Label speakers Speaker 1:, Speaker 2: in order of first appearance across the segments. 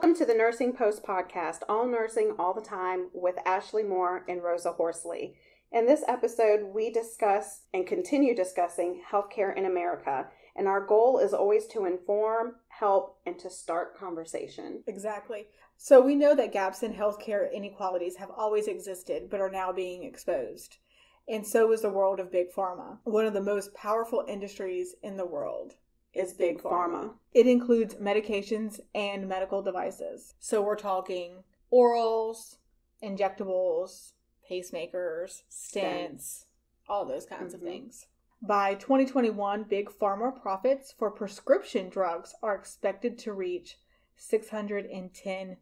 Speaker 1: Welcome to the Nursing Post podcast, all nursing all the time with Ashley Moore and Rosa Horsley. In this episode, we discuss and continue discussing healthcare in America, and our goal is always to inform, help, and to start conversation.
Speaker 2: Exactly. So we know that gaps in healthcare inequalities have always existed, but are now being exposed. And so is the world of Big Pharma. One of the most powerful industries in the world
Speaker 1: is Big Pharma.
Speaker 2: It includes medications and medical devices. So we're talking orals, injectables, pacemakers, stents, all those kinds of things. By 2021, Big Pharma profits for prescription drugs are expected to reach $610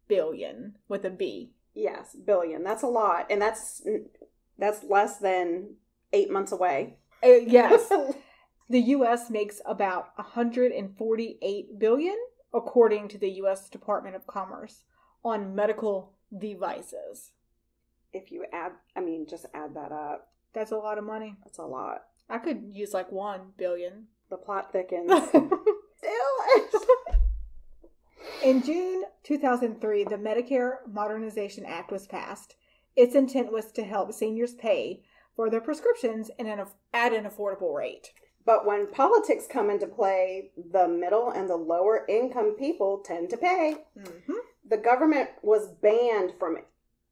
Speaker 2: billion with a B.
Speaker 1: Yes, billion. That's a lot. And that's less than 8 months away.
Speaker 2: Yes. The U.S. makes about $148 billion, according to the U.S. Department of Commerce, on medical devices.
Speaker 1: If you just add that up.
Speaker 2: That's a lot of money.
Speaker 1: That's a lot.
Speaker 2: I could use like $1 billion.
Speaker 1: The plot thickens.
Speaker 2: In June 2003, the Medicare Modernization Act was passed. Its intent was to help seniors pay for their prescriptions at an affordable rate.
Speaker 1: But when politics come into play, the middle and the lower income people tend to pay. Mm-hmm. The government was banned from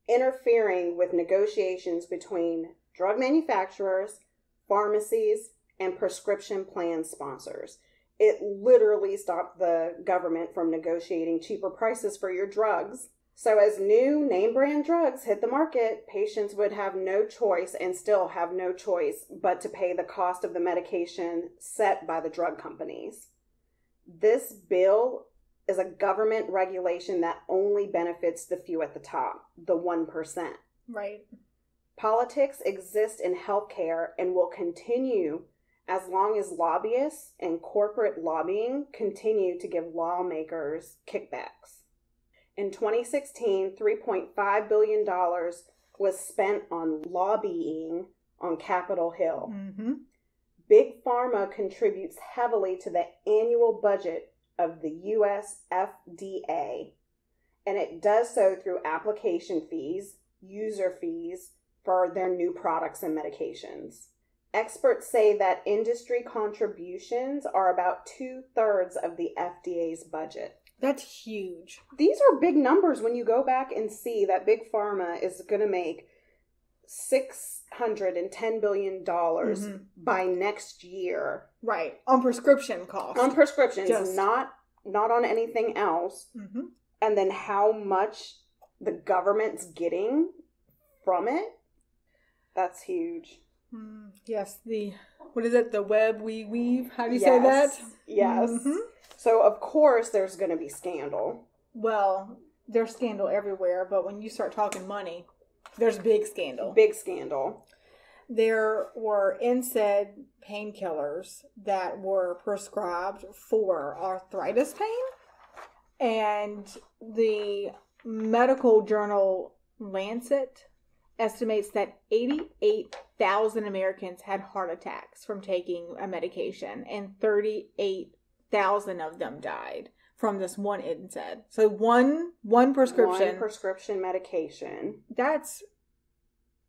Speaker 1: interfering with negotiations between drug manufacturers, pharmacies, and prescription plan sponsors. It literally stopped the government from negotiating cheaper prices for your drugs. So as new name brand drugs hit the market, patients would have no choice and still have no choice but to pay the cost of the medication set by the drug companies. This bill is a government regulation that only benefits the few at the top, the 1%.
Speaker 2: Right.
Speaker 1: Politics exist in healthcare and will continue as long as lobbyists and corporate lobbying continue to give lawmakers kickbacks. In 2016, $3.5 billion was spent on lobbying on Capitol Hill. Mm-hmm. Big Pharma contributes heavily to the annual budget of the U.S. FDA, and it does so through application fees, user fees for their new products and medications. Experts say that industry contributions are about 2/3 of the FDA's budget.
Speaker 2: That's huge.
Speaker 1: These are big numbers when you go back and see that Big Pharma is going to make $610 billion by next year.
Speaker 2: Right. On prescription costs.
Speaker 1: On prescriptions, not on anything else. Mm-hmm. And then how much the government's getting from it. That's huge.
Speaker 2: Yes. The web we weave? How do you say that?
Speaker 1: Yes. Mm-hmm. So, of course, there's going to be scandal.
Speaker 2: Well, there's scandal everywhere, but when you start talking money, there's big scandal.
Speaker 1: Big scandal.
Speaker 2: There were NSAID painkillers that were prescribed for arthritis pain, and the medical journal Lancet estimates that 88,000 Americans had heart attacks from taking a medication, and 38,000 of them died from this one NSAID. So one prescription.
Speaker 1: One prescription medication.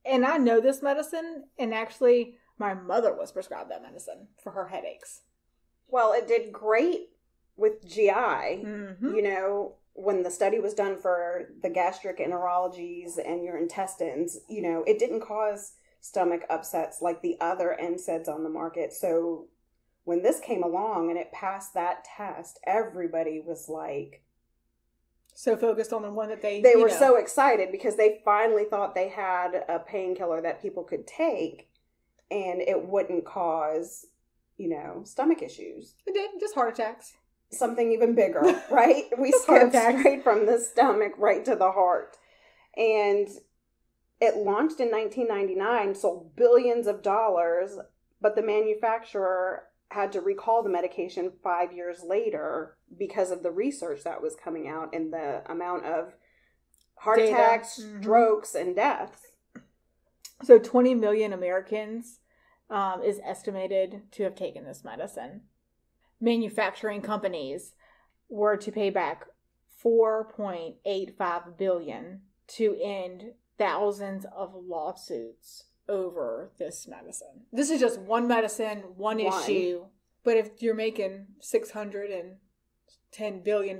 Speaker 2: And I know this medicine, and actually my mother was prescribed that medicine for her headaches.
Speaker 1: Well, it did great with GI. Mm-hmm. You know, when the study was done for the gastric enterologies and your intestines, you know, it didn't cause stomach upsets like the other NSAIDs on the market. So when this came along and it passed that test, everybody was like...
Speaker 2: so focused on the one that they
Speaker 1: were so excited because they finally thought they had a painkiller that people could take and it wouldn't cause, stomach issues.
Speaker 2: It did, just heart attacks.
Speaker 1: Something even bigger, right? We skipped straight from the stomach right to the heart. And it launched in 1999, sold billions of dollars, but the manufacturer had to recall the medication 5 years later because of the research that was coming out and the amount of heart attacks, strokes, and deaths.
Speaker 2: So 20 million Americans is estimated to have taken this medicine. Manufacturing companies were to pay back $4.85 billion to end thousands of lawsuits over this medicine. This is just one medicine, one issue. But if you're making $610 billion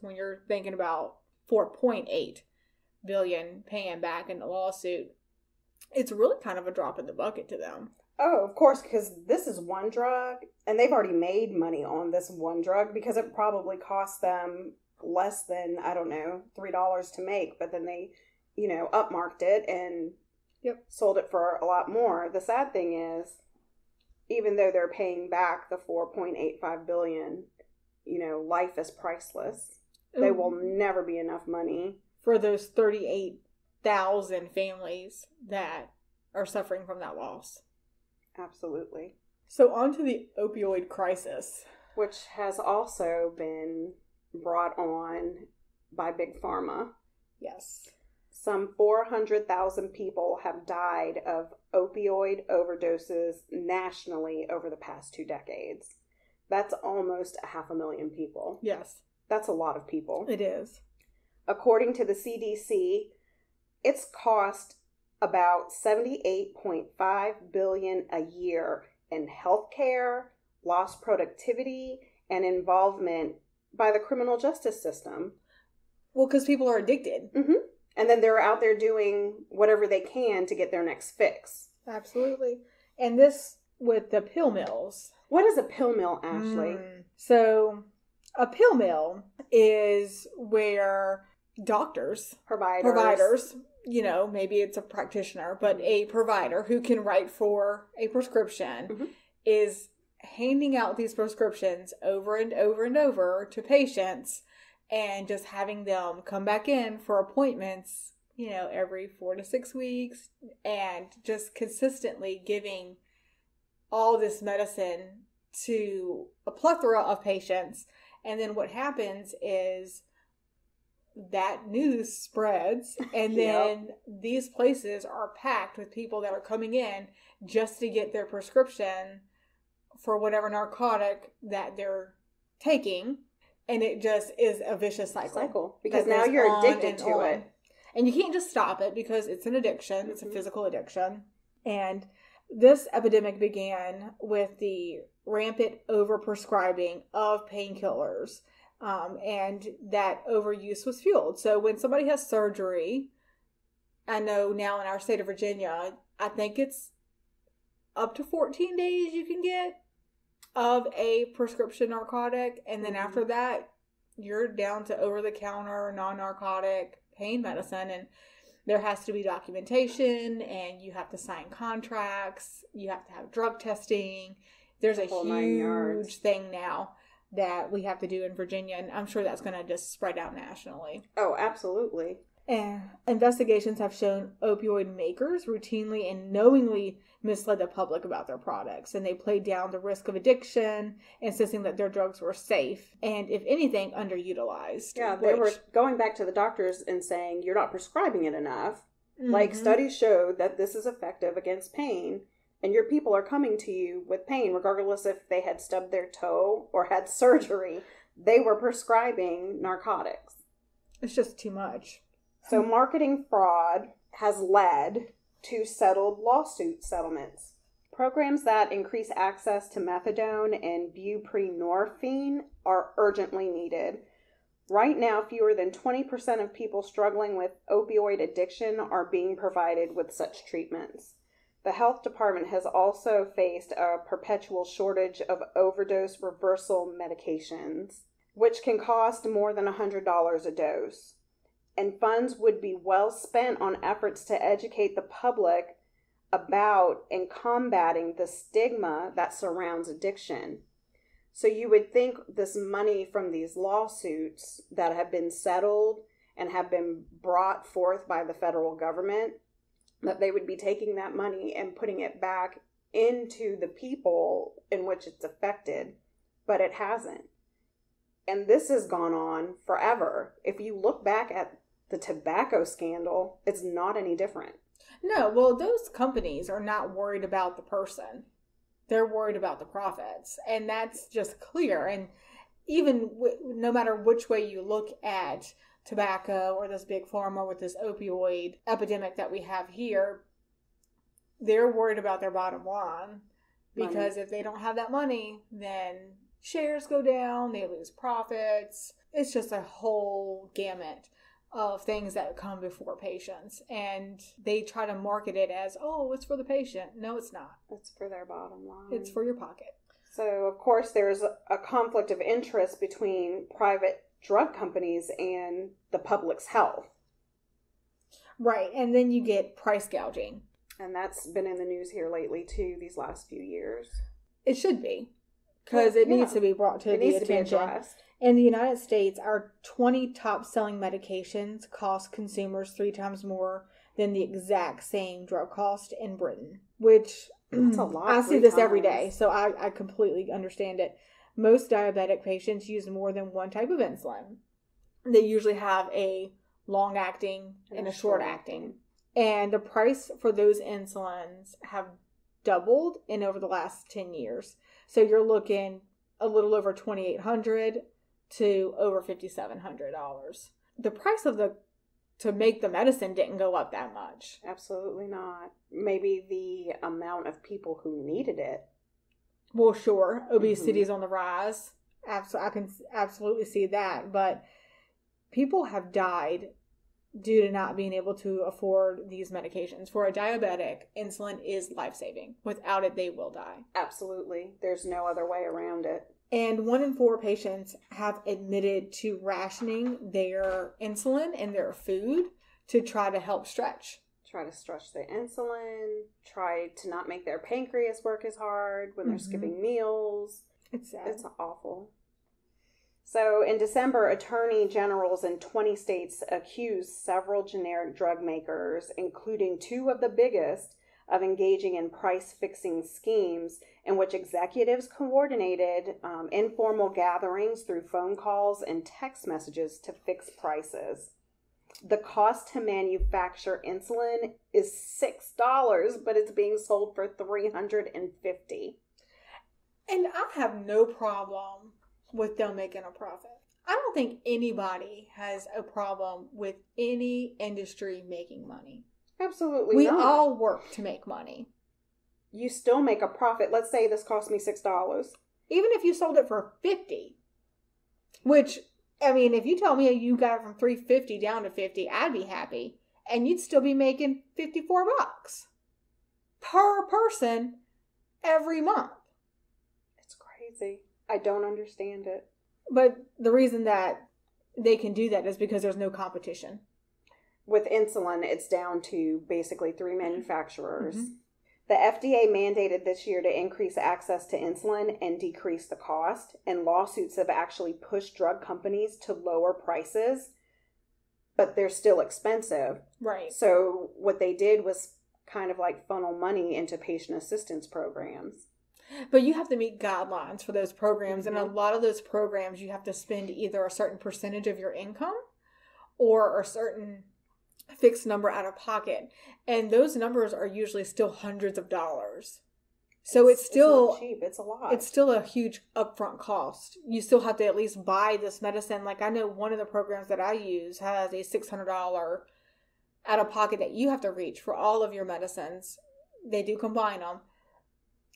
Speaker 2: when you're thinking about $4.8 billion paying back in the lawsuit, it's really kind of a drop in the bucket to them.
Speaker 1: Oh, of course, because this is one drug, and they've already made money on this one drug because it probably cost them less than, I don't know, $3 to make, but then they, upmarked it and sold it for a lot more. The sad thing is, even though they're paying back the $4.85 billion, life is priceless. There will never be enough money
Speaker 2: for those 38,000 families that are suffering from that loss.
Speaker 1: Absolutely.
Speaker 2: So on to the opioid crisis,
Speaker 1: which has also been brought on by Big Pharma.
Speaker 2: Yes.
Speaker 1: Some 400,000 people have died of opioid overdoses nationally over the past 2 decades. That's almost 500,000 people.
Speaker 2: Yes.
Speaker 1: That's a lot of people.
Speaker 2: It is.
Speaker 1: According to the CDC, it's cost about $78.5 billion a year in healthcare, lost productivity, and involvement by the criminal justice system.
Speaker 2: Well, because people are addicted.
Speaker 1: Mm-hmm. And then they're out there doing whatever they can to get their next fix.
Speaker 2: Absolutely. And this with the pill mills.
Speaker 1: What is a pill mill, Ashley?
Speaker 2: So a pill mill is where doctors, providers, maybe it's a practitioner, but a provider who can write for a prescription is handing out these prescriptions over and over and over to patients and just having them come back in for appointments, every 4 to 6 weeks, and just consistently giving all this medicine to a plethora of patients. And then what happens is that news spreads, and then these places are packed with people that are coming in just to get their prescription for whatever narcotic that they're taking. And it just is a vicious cycle.
Speaker 1: Because now you're addicted to it.
Speaker 2: And you can't just stop it because it's an addiction. It's a physical addiction. And this epidemic began with the rampant overprescribing of painkillers. And that overuse was fueled. So when somebody has surgery, I know now in our state of Virginia, I think it's up to 14 days you can get of a prescription narcotic. And then after that, you're down to over-the-counter, non-narcotic pain medicine. And there has to be documentation, and you have to sign contracts. You have to have drug testing. There's a huge thing now that we have to do in Virginia, and I'm sure that's going to just spread out nationally.
Speaker 1: Oh, absolutely.
Speaker 2: And investigations have shown opioid makers routinely and knowingly misled the public about their products, and they played down the risk of addiction, insisting that their drugs were safe and, if anything, underutilized.
Speaker 1: Yeah, they were going back to the doctors and saying, you're not prescribing it enough. Like, studies showed that this is effective against pain, and your people are coming to you with pain, regardless if they had stubbed their toe or had surgery. They were prescribing narcotics.
Speaker 2: It's just too much.
Speaker 1: So marketing fraud has led to settled lawsuit settlements. Programs that increase access to methadone and buprenorphine are urgently needed. Right now, fewer than 20% of people struggling with opioid addiction are being provided with such treatments. The health department has also faced a perpetual shortage of overdose reversal medications, which can cost more than $100 a dose. And funds would be well spent on efforts to educate the public about and combating the stigma that surrounds addiction. So you would think this money from these lawsuits that have been settled and have been brought forth by the federal government, that they would be taking that money and putting it back into the people in which it's affected, but it hasn't. And this has gone on forever. If you look back at the tobacco scandal, it's not any different.
Speaker 2: No, well, those companies are not worried about the person. They're worried about the profits. And that's just clear. And even no matter which way you look at tobacco or this big pharma with this opioid epidemic that we have here, they're worried about their bottom line. Because if they don't have that money, then shares go down, they lose profits. It's just a whole gamut of things that come before patients. And they try to market it as, oh, it's for the patient. No, it's not.
Speaker 1: It's for their bottom line.
Speaker 2: It's for your pocket.
Speaker 1: So, of course, there's a conflict of interest between private drug companies and the public's health.
Speaker 2: Right. And then you get price gouging.
Speaker 1: And that's been in the news here lately, too, these last few years.
Speaker 2: It should be. Because it needs to be brought to the attention. In the United States, our 20 top-selling medications cost consumers 3 times more than the exact same drug cost in Britain. Which,
Speaker 1: that's a lot.
Speaker 2: I see this every day, so I completely understand it. Most diabetic patients use more than one type of insulin. They usually have a long-acting and a short-acting. And the price for those insulins have doubled in over the last 10 years. So you're looking a little over $2,800 to over $5,700. The price of to make the medicine didn't go up that much.
Speaker 1: Absolutely not. Maybe the amount of people who needed it.
Speaker 2: Well, sure. Obesity is on the rise. I can absolutely see that. But people have died due to not being able to afford these medications. For a diabetic, insulin is life-saving. Without it, they will die.
Speaker 1: Absolutely. There's no other way around it.
Speaker 2: And 1 in 4 patients have admitted to rationing their insulin and their food to try to help stretch.
Speaker 1: Try to stretch the insulin. Try to not make their pancreas work as hard when they're skipping meals.
Speaker 2: It's sad.
Speaker 1: It's awful. So in December, attorney generals in 20 states accused several generic drug makers, including 2 of the biggest, of engaging in price-fixing schemes in which executives coordinated informal gatherings through phone calls and text messages to fix prices. The cost to manufacture insulin is $6, but it's being sold for $350.
Speaker 2: And I have no problem with them making a profit. I don't think anybody has a problem with any industry making money.
Speaker 1: Absolutely
Speaker 2: we
Speaker 1: not.
Speaker 2: We all work to make money.
Speaker 1: You still make a profit. Let's say this cost me $6.
Speaker 2: Even if you sold it for $50, which, I mean, if you tell me you got it from $3.50 down to $50, I'd be happy. And you'd still be making $54 per person every month.
Speaker 1: It's crazy. I don't understand it.
Speaker 2: But the reason that they can do that is because there's no competition.
Speaker 1: With insulin, it's down to basically 3 manufacturers. The FDA mandated this year to increase access to insulin and decrease the cost, and lawsuits have actually pushed drug companies to lower prices, but they're still expensive.
Speaker 2: Right.
Speaker 1: So what they did was kind of like funnel money into patient assistance programs.
Speaker 2: But you have to meet guidelines for those programs, and a lot of those programs you have to spend either a certain percentage of your income or a certain fixed number out of pocket, and those numbers are usually still hundreds of dollars. So it's still
Speaker 1: not cheap. It's a lot.
Speaker 2: It's still a huge upfront cost. You still have to at least buy this medicine. Like, I know one of the programs that I use has a $600 out of pocket that you have to reach for all of your medicines. They do combine them.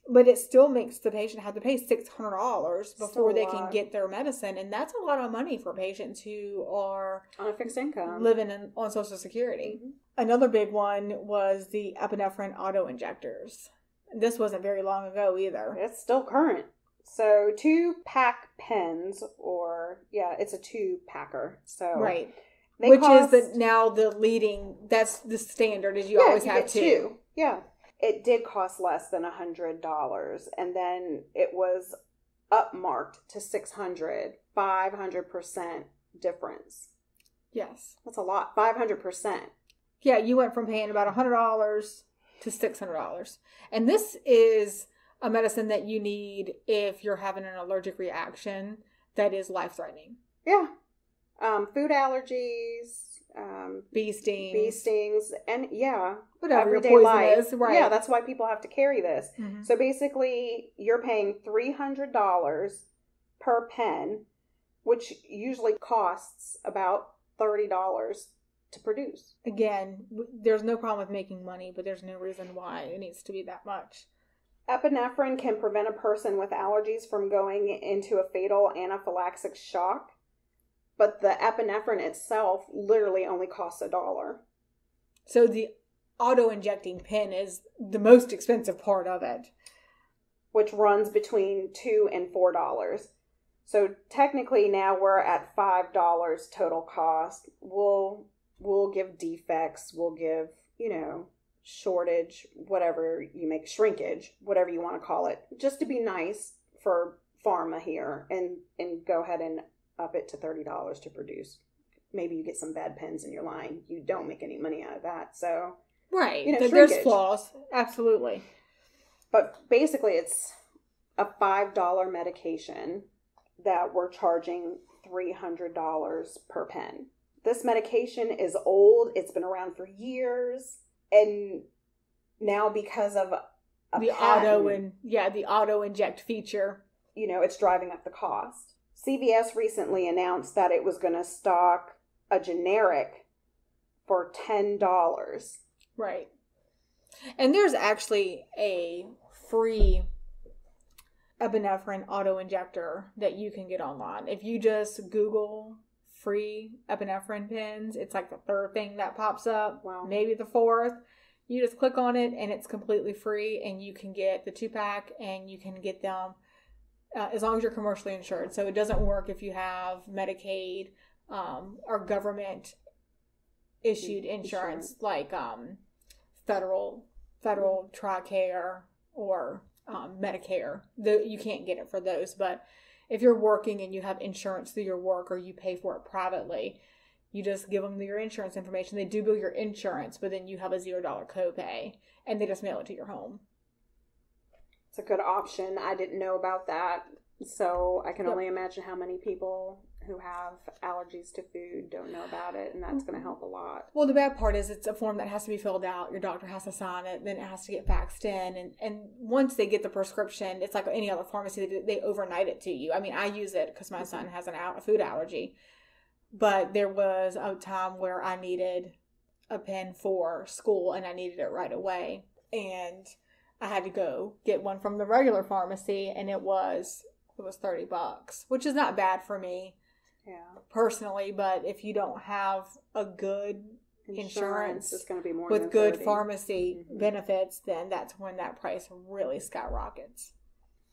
Speaker 2: But it still makes the patient have to pay $600 before they can get their medicine. And that's a lot of money for patients who are
Speaker 1: on a fixed income,
Speaker 2: living on Social Security. Another big one was the epinephrine auto-injectors. This wasn't very long ago either.
Speaker 1: It's still current. So 2-pack pens, it's a 2-packer. So
Speaker 2: right. Which is now the leading, that's the standard, is you always have 2.
Speaker 1: Yeah. It did cost less than $100, and then it was upmarked to $600, 500% difference.
Speaker 2: Yes.
Speaker 1: That's a lot, 500%.
Speaker 2: Yeah, you went from paying about $100 to $600. And this is a medicine that you need if you're having an allergic reaction that is life-threatening.
Speaker 1: Yeah. Food allergies,
Speaker 2: bee stings,
Speaker 1: and
Speaker 2: whatever
Speaker 1: everyday
Speaker 2: your poison
Speaker 1: life
Speaker 2: is, right?
Speaker 1: Yeah, that's why people have to carry this. So basically, you're paying $300 per pen which usually costs about $30 to produce.
Speaker 2: Again, there's no problem with making money, but there's no reason why it needs to be that much.
Speaker 1: Epinephrine can prevent a person with allergies from going into a fatal anaphylactic shock, but the epinephrine itself literally only costs $1.
Speaker 2: So the auto-injecting pen is the most expensive part of it,
Speaker 1: which runs between $2 and $4. So technically now we're at $5 total cost. We'll give defects, we'll give, shortage, whatever you make, shrinkage, whatever you want to call it, just to be nice for pharma here and go ahead and up it to $30 to produce. Maybe you get some bad pens in your line. You don't make any money out of that. So,
Speaker 2: right.
Speaker 1: Shrinkage.
Speaker 2: There's flaws. Absolutely.
Speaker 1: But basically it's a $5 medication that we're charging $300 per pen. This medication is old. It's been around for years. And now because of
Speaker 2: the auto inject feature,
Speaker 1: it's driving up the cost. CVS recently announced that it was going to stock a generic for $10.
Speaker 2: Right. And there's actually a free epinephrine auto injector that you can get online. If you just Google free epinephrine pens, it's like the third thing that pops up.
Speaker 1: Wow.
Speaker 2: Maybe the fourth. You just click on it and it's completely free, and you can get the 2-pack and you can get them as long as you're commercially insured. So it doesn't work if you have Medicaid or government issued insurance like federal TRICARE or Medicare. You can't get it for those. But if you're working and you have insurance through your work or you pay for it privately, you just give them your insurance information. They do bill your insurance, but then you have a $0 copay, and they just mail it to your home.
Speaker 1: It's a good option. I didn't know about that. So I can only imagine how many people who have allergies to food don't know about it, and that's going to help a lot.
Speaker 2: Well, the bad part is it's a form that has to be filled out. Your doctor has to sign it, then it has to get faxed in. And once they get the prescription, it's like any other pharmacy. They overnight it to you. I mean, I use it because my son has a food allergy. But there was a time where I needed a pen for school, and I needed it right away. And I had to go get one from the regular pharmacy, and it was $30, which is not bad for me.
Speaker 1: Yeah.
Speaker 2: Personally, but if you don't have a good insurance
Speaker 1: it's going to be more
Speaker 2: with
Speaker 1: than
Speaker 2: good
Speaker 1: 30.
Speaker 2: pharmacy benefits, then that's when that price really skyrockets.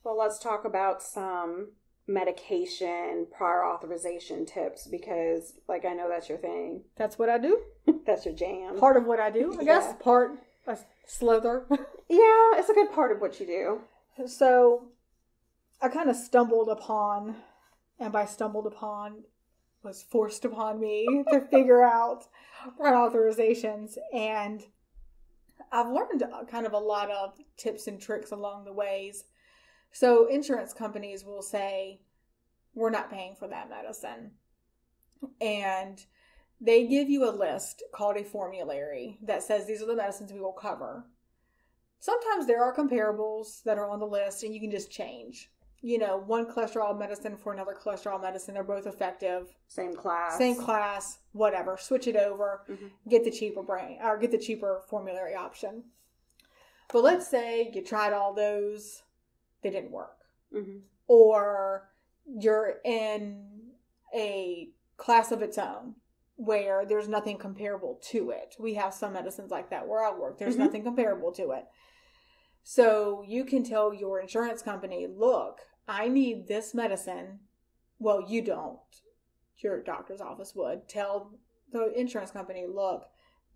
Speaker 1: Well, let's talk about some medication prior authorization tips, because I know that's your thing.
Speaker 2: That's what I do.
Speaker 1: That's your jam.
Speaker 2: Part of what I do, I guess. Part a slither.
Speaker 1: Yeah, it's a good part of what you do.
Speaker 2: So I kind of stumbled upon, and by stumbled upon was forced upon me to figure out prior authorizations. And I've learned kind of a lot of tips and tricks along the ways. So insurance companies will say, we're not paying for that medicine. And they give you a list called a formulary that says these are the medicines we will cover. Sometimes there are comparables that are on the list and you can just change. One cholesterol medicine for another cholesterol medicine. They're both effective.
Speaker 1: Same class,
Speaker 2: whatever. Switch it over, get the cheaper formulary option. But let's say you tried all those, they didn't work. Or you're in a class of its own where there's nothing comparable to it. We have some medicines like that where I work. There's nothing comparable to it. So you can tell your insurance company, look, I need this medicine. Well, you don't. Your doctor's office would. Tell the insurance company, look,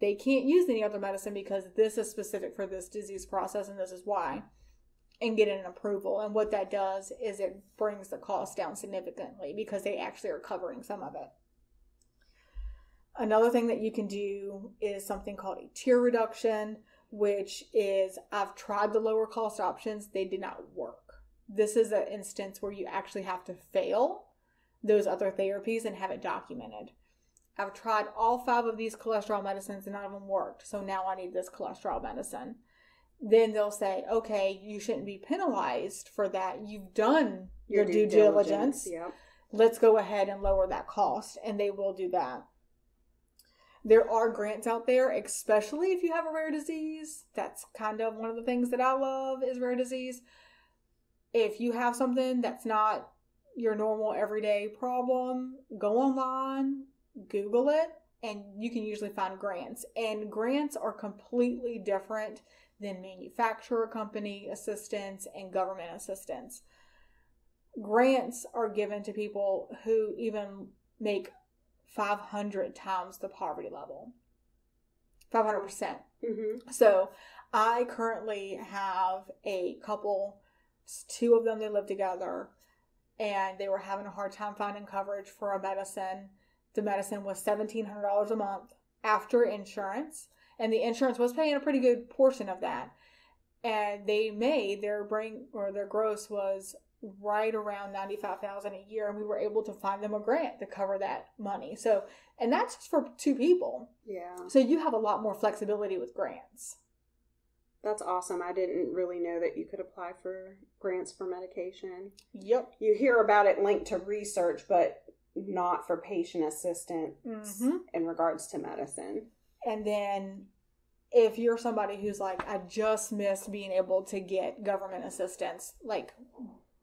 Speaker 2: they can't use any other medicine because this is specific for this disease process and this is why. And get an approval. And what that does is it brings the cost down significantly because they actually are covering some of it. Another thing that you can do is something called a tier reduction, which is I've tried the lower cost options. They did not work. This is an instance where you actually have to fail those other therapies and have it documented. I've tried all 5 of these cholesterol medicines and none of them worked. So now I need this cholesterol medicine. Then they'll say, okay, you shouldn't be penalized for that. You've done your due diligence.
Speaker 1: Yep.
Speaker 2: let's go ahead and lower that cost. And they will do that. There are grants out there, especially if you have a rare disease. That's kind of one of the things that I love is rare disease. If you have something that's not your normal everyday problem, go online, Google it, and you can usually find grants. And grants are completely different than manufacturer company assistance and government assistance. Grants are given to people who even make 500 times the poverty level. 500%. Mm-hmm. So I currently have a couple, 2 of them, they live together, and they were having a hard time finding coverage for a medicine. The medicine was $1,700 a month after insurance, and the insurance was paying a pretty good portion of that. And they made their gross was right around $95,000 a year, and we were able to find them a grant to cover that money. So, and that's just for 2 people.
Speaker 1: Yeah.
Speaker 2: So you have a lot more flexibility with grants.
Speaker 1: That's awesome. I didn't really know that you could apply for grants for medication.
Speaker 2: Yep.
Speaker 1: You hear about it linked to research, but not for patient assistance in regards to medicine.
Speaker 2: And then if you're somebody who's like, I just missed being able to get government assistance, like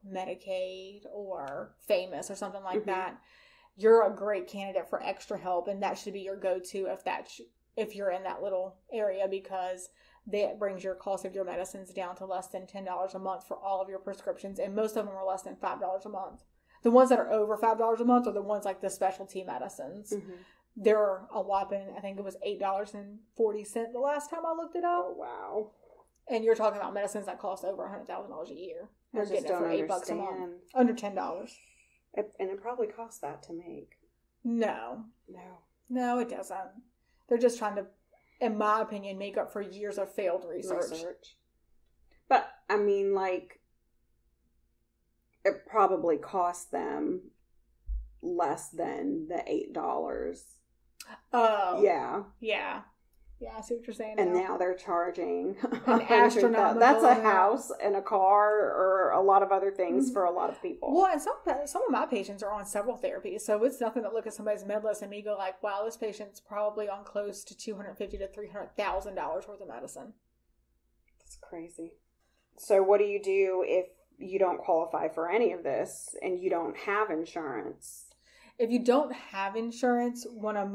Speaker 2: Medicaid or Famous or something like that, you're a great candidate for extra help, and that should be your go-to if you're in that little area, because that brings your cost of your medicines down to less than $10 a month for all of your prescriptions, and most of them are less than $5 a month. The ones that are over $5 a month are the ones like the specialty medicines. They're a whopping, I think it was $8.40 the last time I looked it up.
Speaker 1: Oh, wow.
Speaker 2: And you're talking about medicines that cost over $100,000 a year. They're getting it for $8 a month. Under $10.
Speaker 1: And it probably costs that to make.
Speaker 2: No, it doesn't. They're just trying to, in my opinion, make up for years of failed research.
Speaker 1: But, I mean, like, it probably cost them less than the $8.
Speaker 2: Oh.
Speaker 1: Yeah.
Speaker 2: Yeah. Yeah, I see what you're saying.
Speaker 1: And now they're charging
Speaker 2: an astronomical.
Speaker 1: That's a house and a car or a lot of other things for a lot of people.
Speaker 2: Well, and some of my patients are on several therapies, so it's nothing to look at somebody's med list and me go like, wow, this patient's probably on close to $250,000 to $300,000 worth of medicine.
Speaker 1: That's crazy. So what do you do if you don't qualify for any of this and you don't have insurance?
Speaker 2: If you don't have insurance, 2 of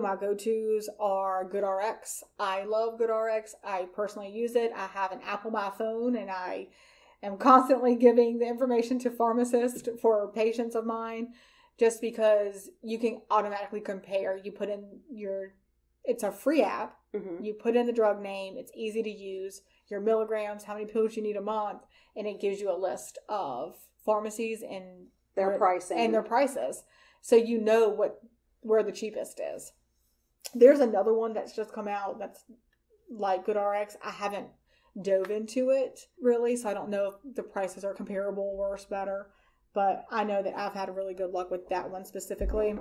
Speaker 2: my go-tos are GoodRx. I love GoodRx. I personally use it. I have an app on my phone, and I am constantly giving the information to pharmacists for patients of mine, just because you can automatically compare. You put in it's a free app. You put in the drug name. It's easy to use. Your milligrams, how many pills you need a month, and it gives you a list of pharmacies and
Speaker 1: their pricing
Speaker 2: and their prices, so you know where the cheapest is. There's another one that's just come out that's like GoodRx. I haven't dove into it really, so I don't know if the prices are comparable, worse, better, but I know that I've had really good luck with that one specifically.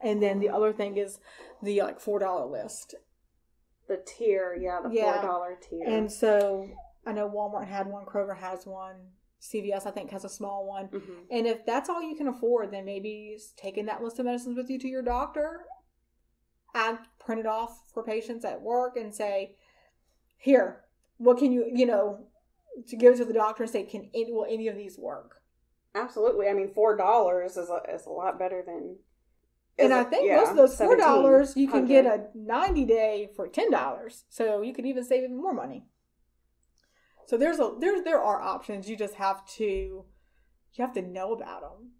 Speaker 2: And then the other thing is the $4 list,
Speaker 1: the tier, the $4 tier.
Speaker 2: And so I know Walmart had one, Kroger has one, CVS, I think, has a small one. And if that's all you can afford, then maybe taking that list of medicines with you to your doctor. I print it off for patients at work and say, here, what can you to give it to the doctor and say, will any of these work?
Speaker 1: Absolutely. I mean, $4 is a lot better than...
Speaker 2: And I think most of those $4, you can get a 90-day for $10. So you could even save even more money. So there are options. You just have to know about them.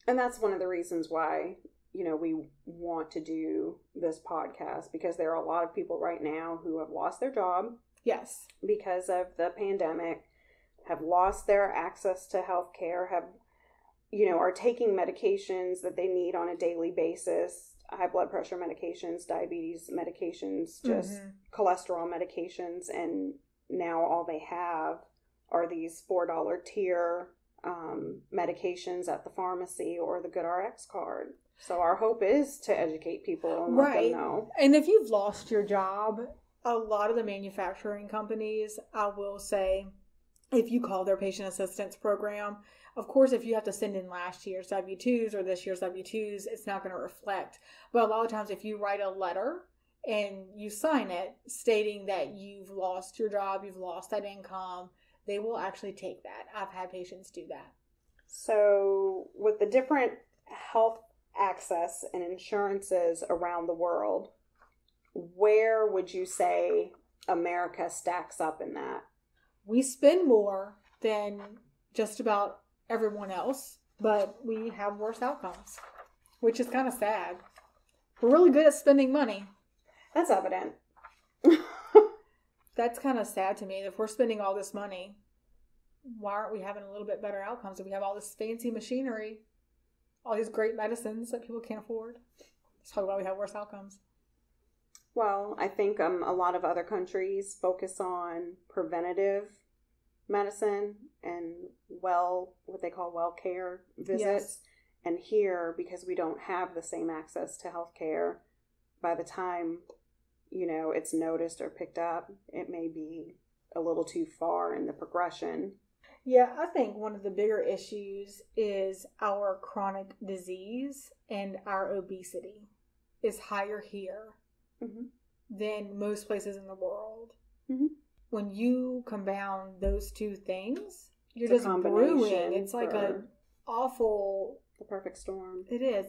Speaker 1: And that's one of the reasons why, we want to do this podcast, because there are a lot of people right now who have lost their job.
Speaker 2: Yes.
Speaker 1: Because of the pandemic, have lost their access to health care, are taking medications that they need on a daily basis, high blood pressure medications, diabetes medications, just cholesterol medications, and now all they have are these $4 tier medications at the pharmacy or the GoodRx card. So our hope is to educate people and let them know.
Speaker 2: And if you've lost your job, a lot of the manufacturing companies, I will say, if you call their patient assistance program. Of course, if you have to send in last year's W-2s or this year's W-2s, it's not going to reflect. But a lot of times if you write a letter and you sign it stating that you've lost your job, you've lost that income, they will actually take that. I've had patients do that.
Speaker 1: So with the different health access and insurances around the world, where would you say America stacks up in that?
Speaker 2: We spend more than just about everyone else, but we have worse outcomes, which is kind of sad. We're really good at spending money.
Speaker 1: That's evident.
Speaker 2: That's kind of sad to me. If we're spending all this money, why aren't we having a little bit better outcomes? If we have all this fancy machinery, all these great medicines that people can't afford, that's probably why we have worse outcomes.
Speaker 1: Well, I think a lot of other countries focus on preventative medicine and what they call well care visits. Yes. And here, because we don't have the same access to health care, by the time, it's noticed or picked up, it may be a little too far in the progression.
Speaker 2: Yeah, I think one of the bigger issues is our chronic disease and our obesity is higher here than most places in the world. Mm-hmm. When you combine those two things, you're just brewing. It's like an awful...
Speaker 1: The perfect storm.
Speaker 2: It is.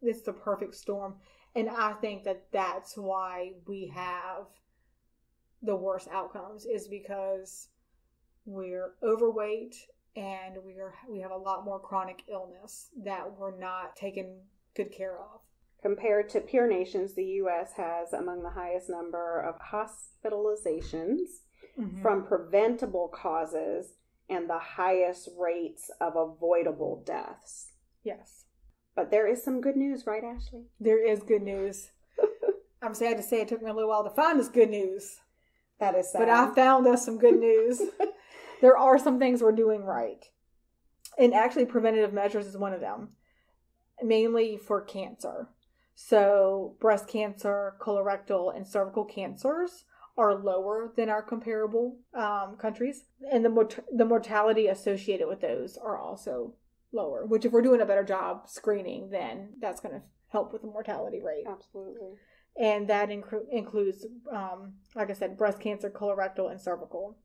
Speaker 2: It's the perfect storm. And I think that's why we have the worst outcomes, is because we're overweight and we have a lot more chronic illness that we're not taking good care of.
Speaker 1: Compared to peer nations, the U.S. has among the highest number of hospitalizations from preventable causes and the highest rates of avoidable deaths.
Speaker 2: Yes.
Speaker 1: But there is some good news, right, Ashley?
Speaker 2: There is good news. I'm sad to say it took me a little while to find this good news.
Speaker 1: That is sad.
Speaker 2: But I found us some good news. There are some things we're doing right. And actually, preventative measures is one of them, mainly for cancer. So breast cancer, colorectal, and cervical cancers are lower than our comparable countries. And the mortality associated with those are also lower, which if we're doing a better job screening, then that's going to help with the mortality rate.
Speaker 1: Absolutely.
Speaker 2: And that includes, like I said, breast cancer, colorectal, and cervical.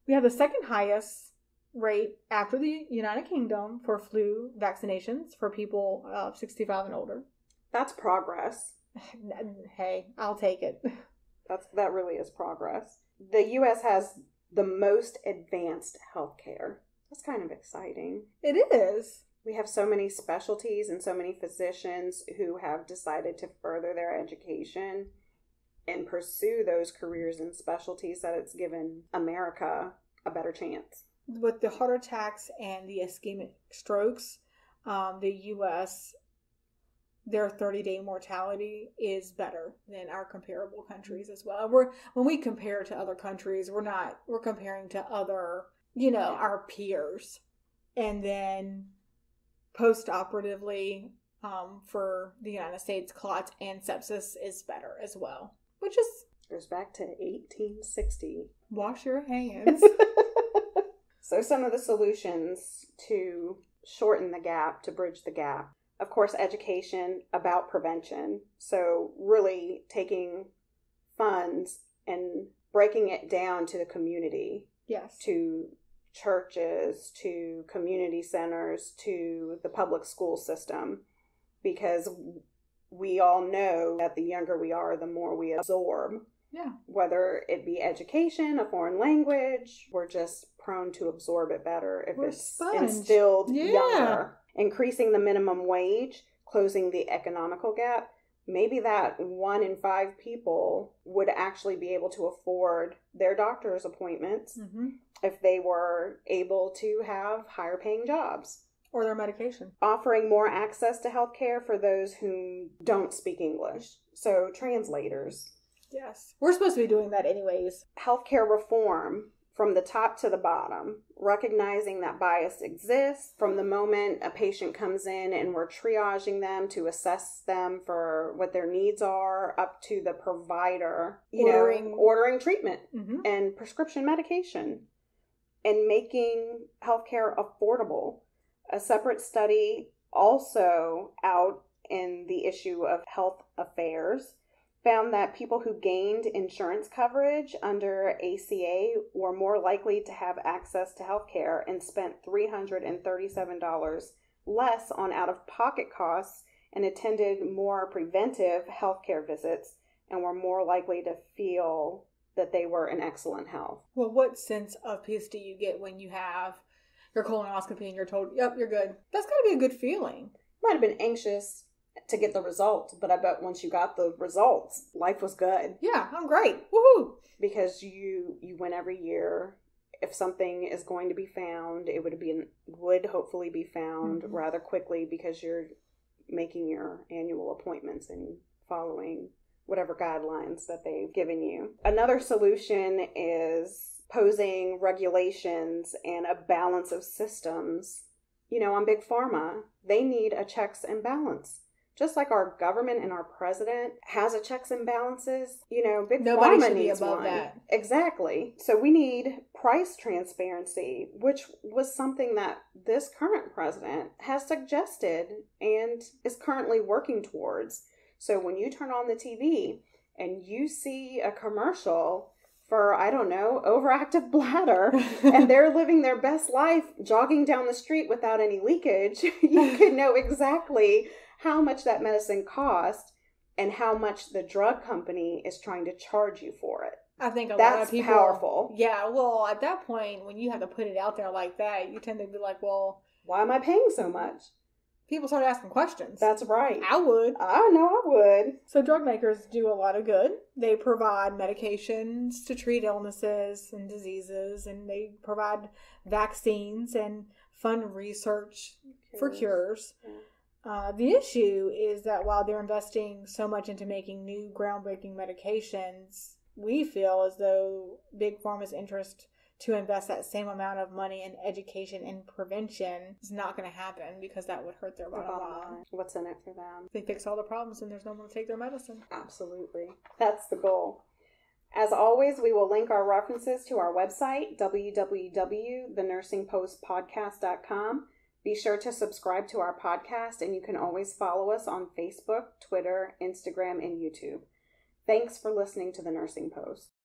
Speaker 2: We have the second highest rate after the United Kingdom for flu vaccinations for people 65 and older.
Speaker 1: That's progress.
Speaker 2: Hey, I'll take it.
Speaker 1: That really is progress. The U.S. has the most advanced healthcare. That's kind of exciting.
Speaker 2: It is.
Speaker 1: We have so many specialties and so many physicians who have decided to further their education and pursue those careers and specialties that it's given America a better chance.
Speaker 2: With the heart attacks and the ischemic strokes, the U.S., their 30-day mortality is better than our comparable countries as well. When we compare to other countries, we're comparing to other, our peers. And then post-operatively, for the United States, clots and sepsis is better as well, which
Speaker 1: goes back to 1860.
Speaker 2: Wash your hands.
Speaker 1: So some of the solutions to shorten the gap, to bridge the gap, of course, education about prevention. So really taking funds and breaking it down to the community.
Speaker 2: Yes.
Speaker 1: To churches, to community centers, to the public school system. Because we all know that the younger we are, the more we absorb.
Speaker 2: Yeah.
Speaker 1: Whether it be education, a foreign language, we're just prone to absorb it better if it's instilled younger. Increasing the minimum wage, closing the economical gap, maybe that 1 in 5 people would actually be able to afford their doctor's appointments if they were able to have higher paying jobs.
Speaker 2: Or their medication.
Speaker 1: Offering more access to healthcare for those who don't speak English. So translators.
Speaker 2: Yes. We're supposed to be doing that anyways.
Speaker 1: Healthcare reform from the top to the bottom, recognizing that bias exists from the moment a patient comes in and we're triaging them to assess them for what their needs are, up to the provider, ordering treatment and prescription medication. and making healthcare affordable. A separate study also out in the issue of health affairs found that people who gained insurance coverage under ACA were more likely to have access to healthcare and spent $337 less on out-of-pocket costs and attended more preventive healthcare visits and were more likely to feel that they were in excellent health.
Speaker 2: Well, what sense of peace do you get when you have your colonoscopy and you're told, yep, you're good? That's got to be a good feeling.
Speaker 1: Might have been anxious to get the result, but I bet once you got the results, life was good.
Speaker 2: Yeah, I'm great. Woohoo!
Speaker 1: Because you win every year. If something is going to be found, it would hopefully be found rather quickly because you're making your annual appointments and following whatever guidelines that they've given you. Another solution is posing regulations and a balance of systems. On Big Pharma, they need a checks and balance. Just like our government and our president has a checks and balances, Big Pharma needs one. That. Exactly. So we need price transparency, which was something that this current president has suggested and is currently working towards. So when you turn on the TV and you see a commercial for, I don't know, overactive bladder, and they're living their best life jogging down the street without any leakage, you can know exactly how much that medicine cost and how much the drug company is trying to charge you for it.
Speaker 2: I think lot of people...
Speaker 1: That's powerful.
Speaker 2: Yeah, well, at that point, when you have to put it out there like that, you tend to be like, well...
Speaker 1: why am I paying so much?
Speaker 2: People start asking questions.
Speaker 1: That's right.
Speaker 2: I would.
Speaker 1: I know I would.
Speaker 2: So drug makers do a lot of good. They provide medications to treat illnesses and diseases, and they provide vaccines and fund research for cures. Yeah. The issue is that while they're investing so much into making new groundbreaking medications, we feel as though Big Pharma's interest to invest that same amount of money in education and prevention is not going to happen because that would hurt their bottom line.
Speaker 1: What's in it for them?
Speaker 2: They fix all the problems and there's no one to take their medicine.
Speaker 1: Absolutely. That's the goal. As always, we will link our references to our website, www.thenursingpostpodcast.com. Be sure to subscribe to our podcast, and you can always follow us on Facebook, Twitter, Instagram, and YouTube. Thanks for listening to The Nursing Post.